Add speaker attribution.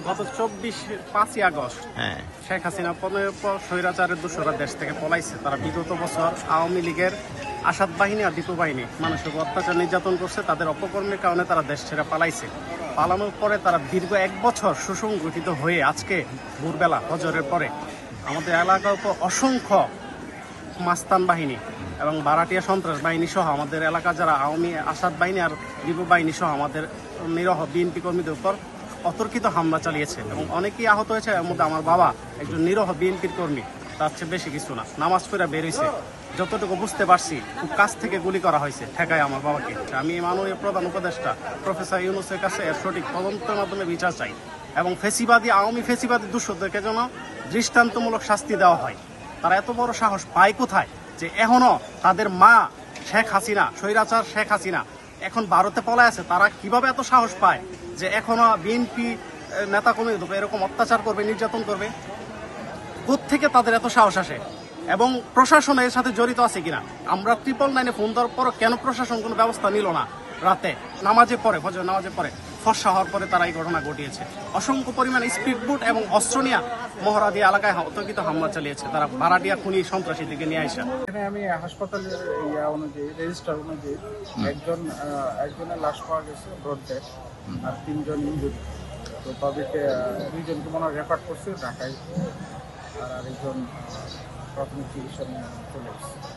Speaker 1: গত 5ই আগস্ট শেখ হাসিনা স্বৈরাচারের দোসররা দেশ থেকে পলাইছে। তারা বিগত বছর আওয়ামী লীগের আসাদ বাহিনী আর ডিপো বাহিনী মানুষের অত্যাচার নির্যাতন করছে। তাদের অপকর্মের কারণে তারা দেশ ছেড়ে পালাইছে। পালানোর পরে তারা দীর্ঘ 1 বছর সুসংগঠিত হয়ে আজকে ভোরবেলা ফজরের পরে আমাদের এলাকার উপর অসংখ্য মাস্তান বাহিনী এবং বারাটিয়া সন্ত্রাস বাহিনী সহ আমাদের এলাকা যারা আওয়ামী আসাদ বাহিনী আর ডিপো বাহিনী সহ আমাদের নিরহ বিএনপি কর্মীদের উপর অতর্কিত হামলা চালিয়েছে এবং অনেকেই আহত হয়েছে। এর মধ্যে আমার বাবা একজন নিরহ বিএনপির কর্মী, তার চেয়ে বেশি কিছু না। নামাজ পড়ে বেরোইছে, যতটুকু বুঝতে পারছি খুব কাছ থেকে গুলি করা হয়েছে ঠেকায় আমার বাবাকে। আমি মাননীয় প্রধান উপদেষ্টা প্রফেসর ইউনূসের কাছে এর সঠিক তদন্তের মাধ্যমে বিচার চাই এবং আওয়ামী ফেসিবাদী দূষরদেরকে যেন দৃষ্টান্তমূলক শাস্তি দেওয়া হয়। তারা এত বড় সাহস পায় কোথায় যে এখনো তাদের মা শেখ হাসিনা, স্বৈরাচার শেখ হাসিনা এখন ভারতে পলায় আছে? তারা কিভাবে এত সাহস পায় যে এখনো বিএনপি নেতাকর্মীদের উপর এরকম অত্যাচার করবে, নির্যাতন করবে? কোত্থেকে তাদের এত সাহস আসে এবং প্রশাসন এর সাথে জড়িত আছে কিনা? আমরা 999 ফোন দেওয়ার পর কেন প্রশাসন কোনো ব্যবস্থা নিল না? রাতে নামাজে পরে, ফজর নামাজে পরে ফর্সা হওয়ার পরে তারা এই ঘটনা ঘটিয়েছে। অসংখ্য পরিমাণে স্পিড বুট এবং অস্ত্র নিয়ে মহরাদিয়া এলাকায় অতর্কিত হামলা চালিয়েছে তারা ভাড়াটিয়া খুনি সন্ত্রাসী দিকে নিয়ে আসে।
Speaker 2: এখানে আমি হাসপাতালের অনুযায়ী রেজিস্টার অনুযায়ী একজনের লাশ পাওয়া গেছে ব্রড ডেড আর 3 জন ইনজুরি। তো তাদেরকে 2 জনকে মনে হয় রেফার করছে ঢাকায়, আর আরেকজন প্রাথমিক চিকিৎসা নিয়ে চলে এসেছে।